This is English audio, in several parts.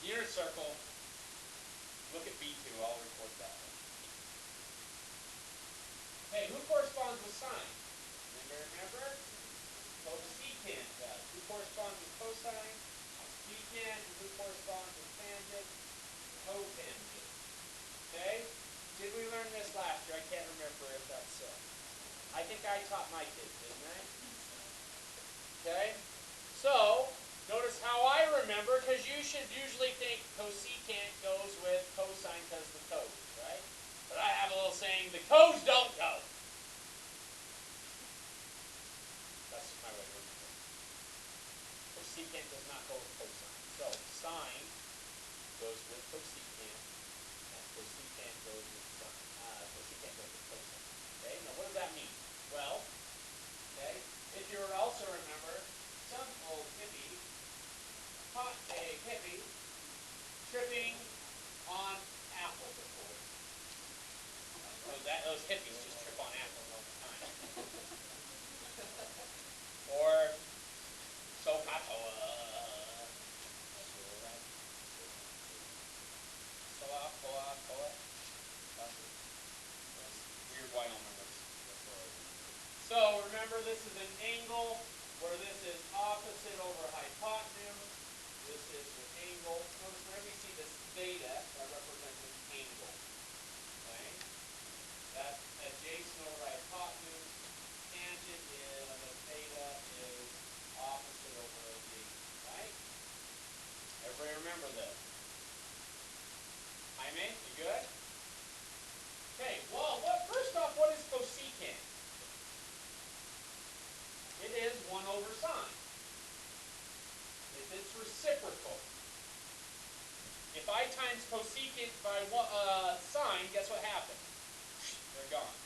Unit circle, look at B2, I'll record that one. Okay, who corresponds with sine? Anybody remember? Cosecant does. Who corresponds with cosine? Secant. And who corresponds with tangent? Cotangent. Okay? Did we learn this last year? I can't remember if that's so. I think I taught my kids, didn't I? Okay? So, notice how I remember, because you should usually think cosecant goes with cosine because the codes, right? But I have a little saying, the codes don't go. That's just my way to remember. Cosecant does not go with cosine. So, sine goes with cosecant, and cosecant goes with sine. Cosecant goes with cosine. Okay, now what does that mean? Well, okay, if you also remember, some old hippie caught a hippie tripping on apples, of course. Those hippies just trip on apples all the time. Or Sohatoa. Weird Wyoming words. That's what I remember. So remember, this is an angle where this is opposite over hypotenuse. This is the angle. Notice whenever you see this theta, that represents an angle. Okay? That's adjacent over hypotenuse. Tangent is theta is opposite over adjacent. Right? Everybody remember this. Jaime, you good? Okay, well, first off, what is cosecant? It is 1 over sine. If it's reciprocal. If I times cosecant by sine, guess what happens? They're gone.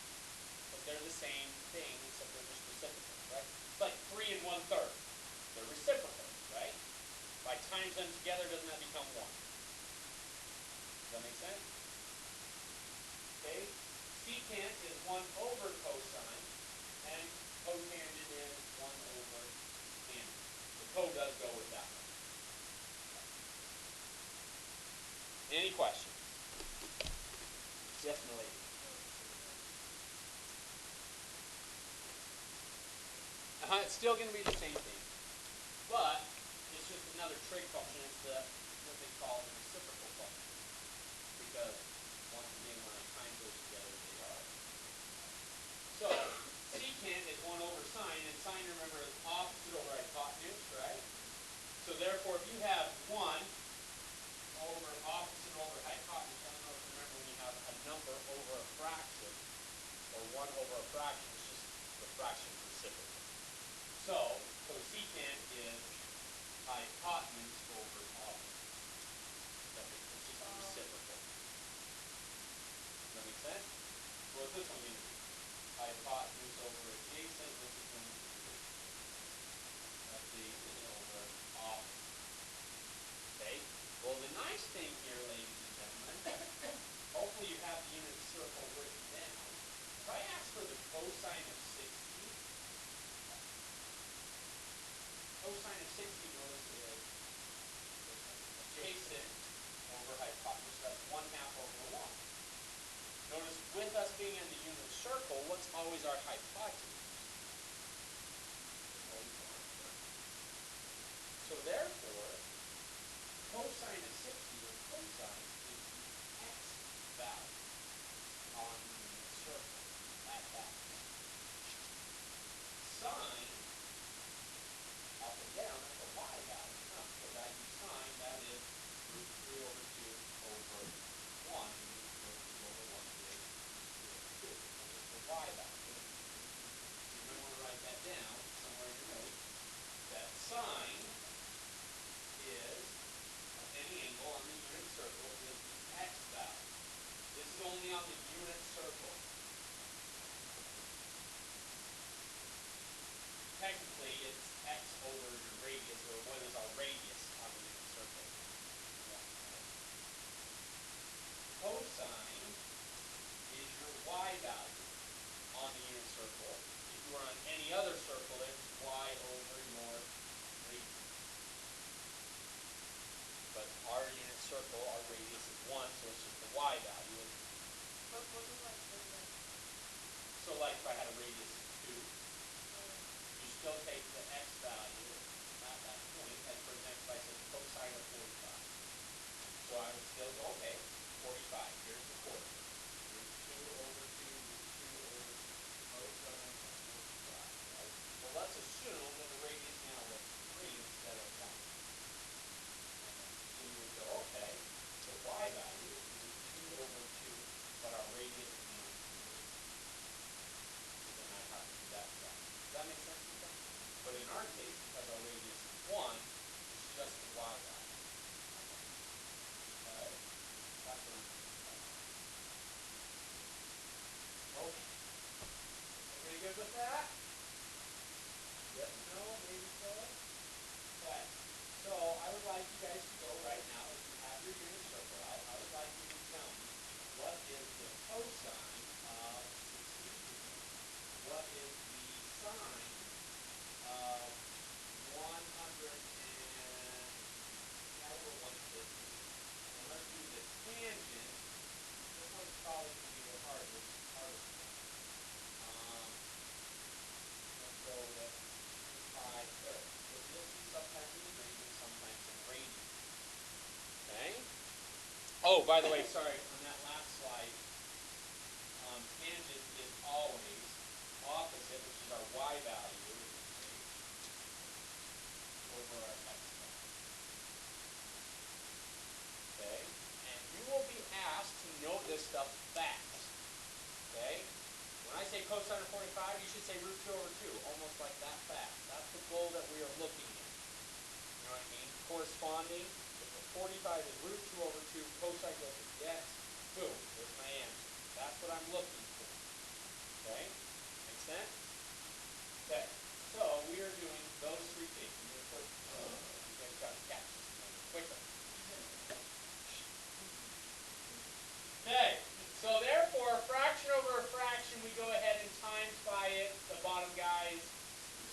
Because they're the same thing, except they're just reciprocal, right? It's like 3 and 1/3. They're reciprocal, right? If I times them together, doesn't that become 1? Does that make sense? Okay, secant is 1 over cosine, and cotangent is 1 over tangent. The code does go with that one. Any questions? Yes, Milady. It's still going to be the same thing, but it's just another trig function. It's what they call the reciprocal function, because once again, when I times those together, they are. So secant is 1 over sine, and sine, remember, is opposite over hypotenuse, right? So therefore, if you have 1 over opposite over hypotenuse, I don't know if you remember when you have a number over a fraction, or 1 over a fraction, it's just the fraction's reciprocal. So cosecant is hypotenuse over opposite. It's just a reciprocal. Does that make sense? So what's this one going to be? Hypotenuse over adjacent. This is going to be adjacent over opposite. Okay? Well, the nice thing here, ladies and gentlemen, hopefully you have the unit circle written down. If I ask for the cosine of 60, cosine of 60, notice, is adjacent over hypotenuse. That's 1/2 over 1. Notice, with us being in the unit circle, what's always our hypotenuse? So therefore, cosine of 60, or cosine, is the x value on the unit circle at that. Sine, up and down, that's a y value. Because I use sine, that is root 3 over 2 over 1. And root 2 over 1 is root 3 over 2. And it's the y value. You might want to write that down somewhere in your notes. That sine is any angle on 1, so it's just the y value. But what do I do then? So like if I had a radius of 2, you still take the x value at that point. Like for example, if I said cosine of 45. So I would still go, okay, 45, here's the coordinate. Root 2 over 2, root 2 over 2, cosine of 45, right? Well, let's assume that the radius now was 3 instead of 1. So you would go, okay, the y value is root 2 over 2, but our radius is now 3. So then I have to do that value. Does that make sense, Mika? But in our case, because our radius is 1, it's just the y value. Okay? That's what I'm thinking about. Okay. Everybody good with that? Yes, no, maybe so? Okay. So I would like you guys to go right now, if you have your unit circle out, I would like you to tell me what is the cosine of 60 units, what is the sine of 100 and, yeah, we'll go 150, and let's do the tangent. This one's probably going to be the hardest one. Let's go with pi third, because you'll see sometimes in degrees and sometimes in radians. Okay? Oh, by the way, sorry, on that last slide, tangent is always opposite, which is our y value in this case, over our x value. Okay? And you will be asked to note this stuff fast. Okay? When I say cosine of 45, you should say root 2 over 2, almost like that fast. That's the goal that we are looking at. You know what I mean? Corresponding, if the 45 is root 2 over 2, cosine goes with the x, boom, there's my answer. That's what I'm looking for. Okay? Make sense? Okay. So we are doing those 3 things. I'm going to put, you guys got to catch this a little bit quicker. Okay. So therefore, fraction over a fraction, we go ahead and times by it. The bottom guy's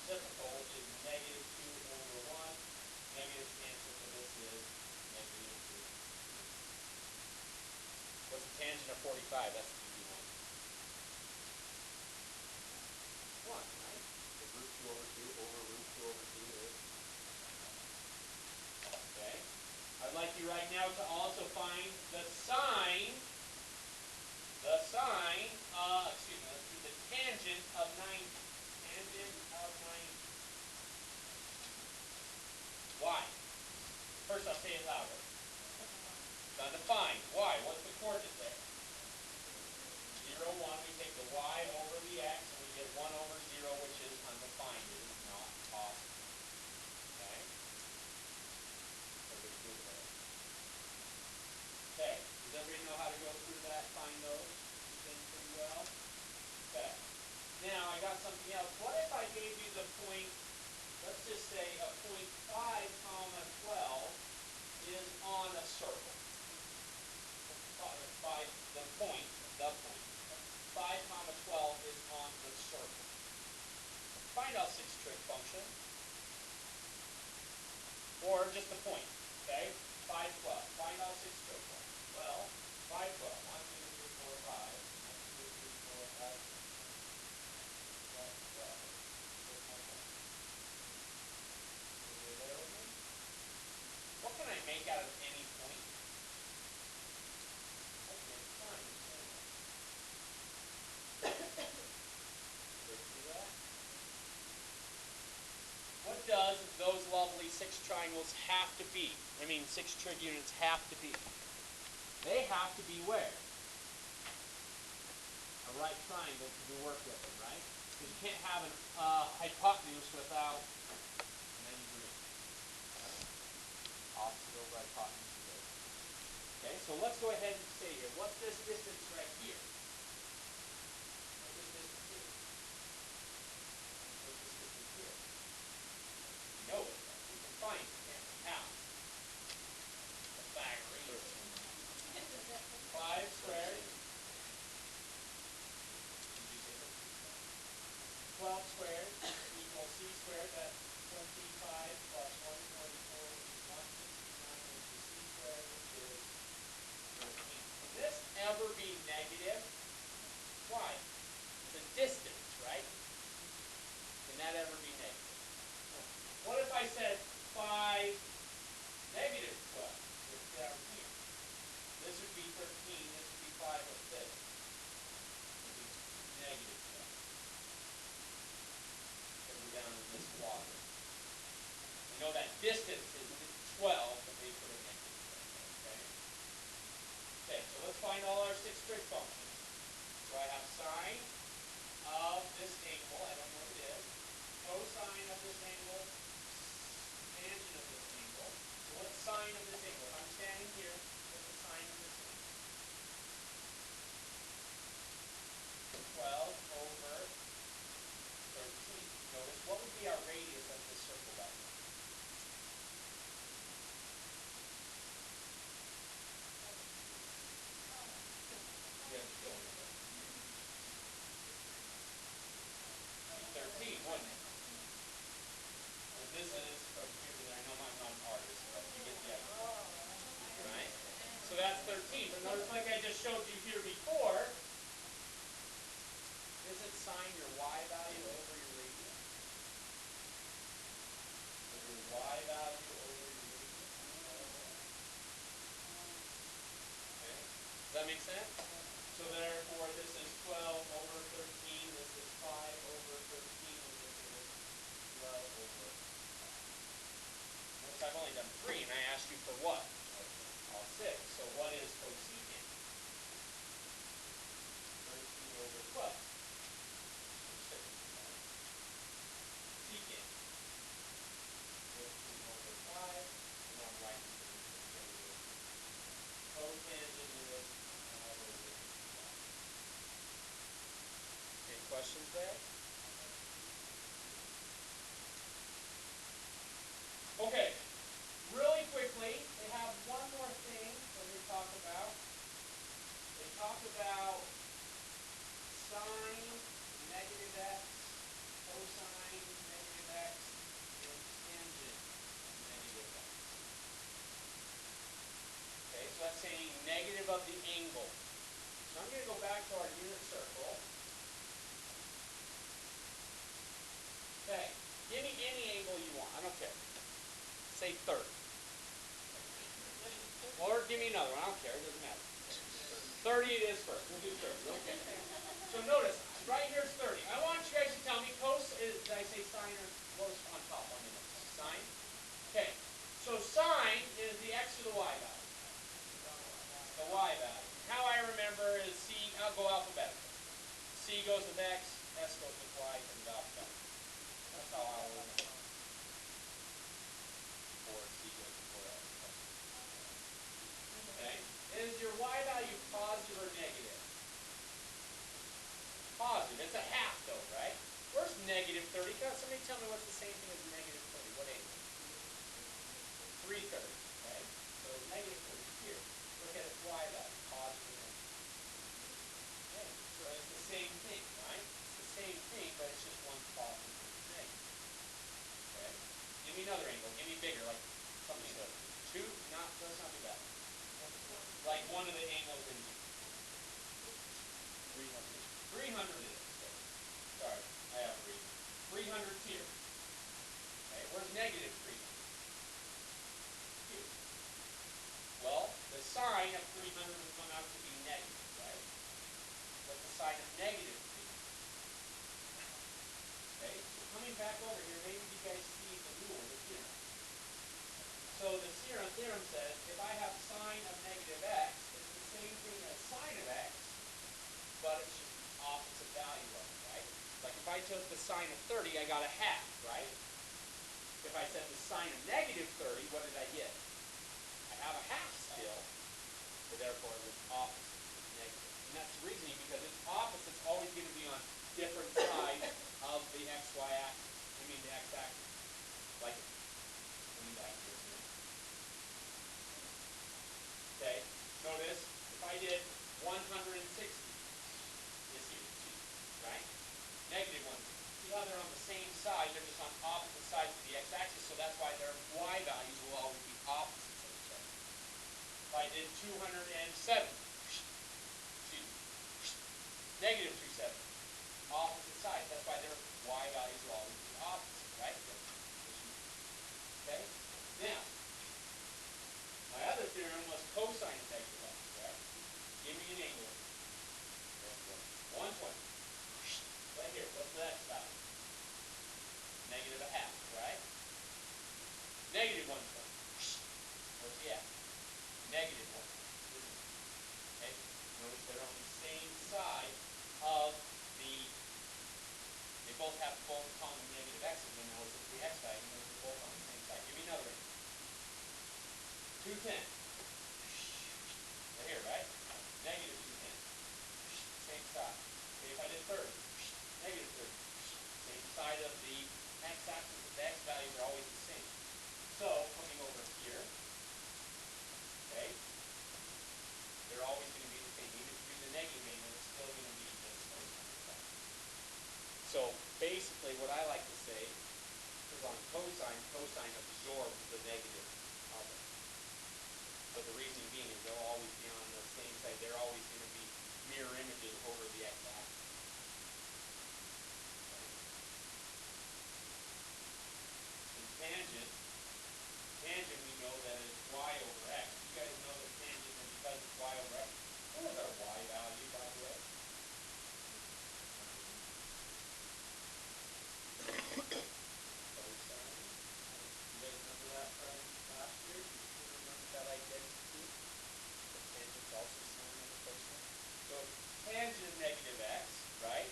reciprocal is negative 2 over 1. Negative answer for this is negative root 2. What's the tangent of 45? That's the easy one. 1, right? Because root 2 over 2 over root 2 over 2 is 1. Okay. I'd like you right now to also find the sine, let's do the tangent of 90. Tangent of 90. Why? First I'll say it louder. It's undefined. Why? What's the coordinate there? 0, 1. We take the y over the x and we get 1 over 0, which is undefined. It is not possible. Okay? Everybody good there? Okay. Does everybody know how to go through that, find those two things pretty well? Okay. Now I got something else. What if I gave you the point, let's just say a point 5 comma 12 is on a circle. The point. 5 comma 12 is on the circle. Find out 6 trig function. Or just the point. Okay? 5, 12. Find out 6 trig function. Well, 5, 12. 1, 2, 3, 4, 5. 1, 2, 3, 4, 5, 6, 7, 8, 9, 10, 11, 12. Where's my point? Everybody there with me? What can I make out of any point? I can make sines, can't I? Everybody see that? What does those lovely 6 triangles have to be? 6 trig units have to be. They have to be where? A right triangle to work with them, right? Because you can't have a hypotenuse without an end degree. Right? Opposite over hypotenuse is over. Okay, so let's go ahead and say here, what's this distance right here? What's this distance here? What's this distance here? We know it, though. We can find it, can't we? How? Pythagorean. 5 squared. Did you say 12 squared equals c squared. That's 25 plus 144, which is 169, which is c squared, which is trig functions. So I have sine of this angle, I don't know what it is, cosine of this angle, tangent of this angle. So what's sine of this angle? If I'm standing here, what's the sine of this angle? 12 over 13. Notice, what would be our radius of this circle right now? You have to go with it. 13, wouldn't it? And this is, I know I'm not an artist, but you get the idea. Right? So that's 13. But notice, like I just showed you here before, isn't sine your y value over your radius? So your y value over your radius. Okay? Does that make sense? So therefore, this is 12 over 13. This is 5 over 13. And this is 12 over 5. Notice I've only done 3, and I asked you for what? All 6. So what is cosecant? 13 over 12. Secant. 13 over 5. And I'm writing things to show you. Cotangent is 5 over 5. Any questions there? Okay. Really quickly, they have one more thing that they talk about. They talk about sine, negative x, cosine, negative x, and tangent, negative x. Okay, so that's saying negative of the angle. So I'm going to go back to our unit circle. Okay, give me any angle you want. I don't care. Say 30. Or give me another one. I don't care. It doesn't matter. 30 it is first. We'll do 30. Okay. So notice, right here is 30. I want you guys to tell me did I say sine or what was on top on the notes? Sine? Okay. So sine is the x or the y value? The y value. How I remember is I'll go alphabetical. C goes with x, S goes with y, comes alphabetical. That's how I'll remember. Or C goes before S. Okay. Is your y value positive or negative? Positive. It's a half though, right? Where's negative 30? Somebody tell me what's the same thing as negative 30. What angle? 330. Okay? So negative 30 here. Look at its y value. Positive or negative? Okay. So it's the same thing, right? It's the same thing, but it's just one's positive and one's negative. Okay? Give me another angle. Give me bigger, like something like 2. That's not too bad. Like one of the angles in here. 300 it is. Sorry, I have a reason. 300's here. Okay, where's negative 300? Here. Well, the sine of 300 would come out to be negative, right? What's the sine of negative 300? Okay, so coming back over here, maybe you guys see the rule, the theorem. So the theorem says if I have sine of negative x, it's the same thing as sine of x, but it's just the opposite value of it, right? Like if I took the sine of 30, I got a half, right? If I said the sine of negative 30, what did I get? I have a half still, but therefore it was opposite, it's negative. And that's the reasoning, because its opposite's always going to be on different sides of the xy axis. The x-axis. Like, coming back here a minute. Okay, notice, if I did 160, this here, right? Negative 160. See how they're on the same side, they're just on opposite sides of the x-axis, so that's why their y values will always be opposites of each other. If I did 270, negative 270, opposite sides, that's why their y values will always be opposite, right? Okay? Now, my other theorem was cosine of negative x, right? Give me an angle. 120. Right here, what's the x value? Negative a half, right? Negative 120. Where's he at? Negative 120, isn't it? 210. Right here, right? Negative 210. Same side. Okay, if I did 30. Negative 30. Same side of the x-axis, the x values are always the same. So, coming over here, okay, they're always going to be the same. Even if you do the negative angle, it's still going to be this cosine effect. So, basically, what I like to say is on cosine, cosine absorbs the negative of it. But the reasoning being is they'll always be on the same side. They're always going to be mirror images over the x-axis. And tangent we know that is y over x. You guys know that tangent, and because it's y over x, what was our y value, by the way? Cosine. You guys remember that from last year? You should remember that identity. The tangent's also sine over cosine. So tangent of negative x, right?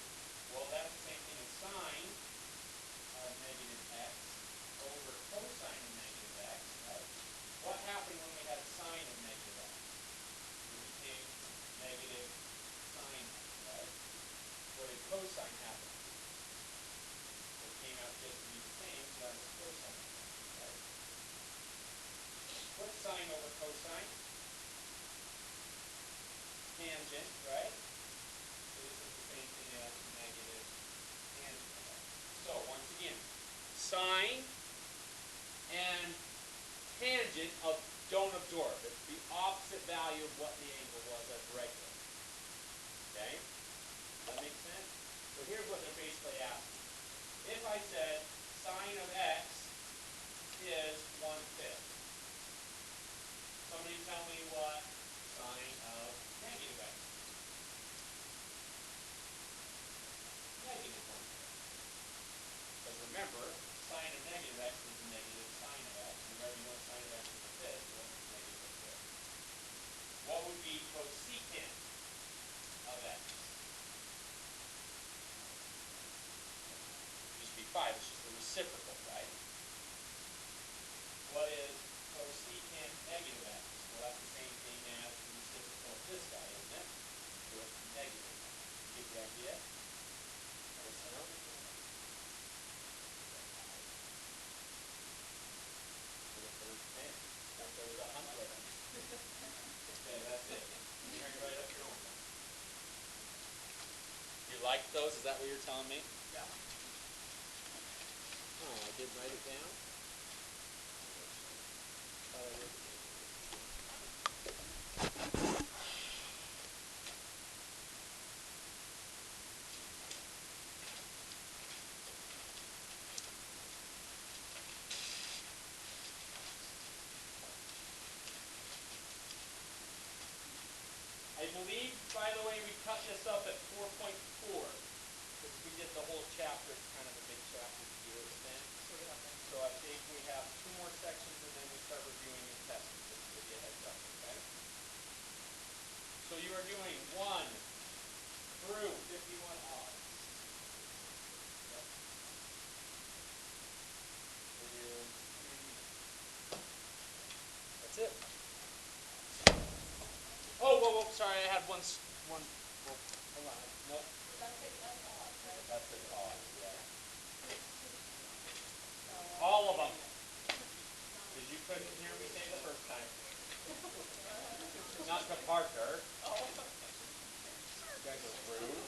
Well, that's the same thing as sine of negative x over cosine of negative x, right? What happened when we had sine of negative x? It became negative sine x, right? What did cosine happen to? It came out just to be the same, so that was cosine of x, right? What's sine over cosine? Tangent, right? So this is the same thing as negative tangent of x. So once again, sine and tangent of don't absorb. It's the opposite value of what the angle was as regular. Okay? Does that make sense? So here's what they're basically asking. If I said sine of x is 1/5, somebody tell me what sine of negative x is. Negative 1/5. Because remember, sine of negative x is negative sine of x. And we already know sine of x is 1/5, so it's negative 1/5. What would be cosecant of x? It would just be 5. It's just the reciprocal, right? What is cosecant negative x? Well, that's the same thing as the reciprocal of this guy, isn't it? So it's negative. You get the idea? Let us know. Okay, there's 100. Okay, that's it. You're going to write up your own one. You like those? Is that what you're telling me? Yeah. Oh, I did write it down? Thought I wrote it down. I believe, by the way, we cut this up at 4.4. Because we did the whole chapter. It's kind of a big chapter to deal with then. So I think we have 2 more sections and then we start reviewing your testing. Just to give you a heads up, okay? So you are doing 1 through 51 odds. Yep. And that's it. Oh, whoa, sorry, I had one, whoa, hold on, nope. That's odd, right? That's an odd, yeah. All of them. Because you couldn't hear me say the first time. Not the Parker. You guys are rude.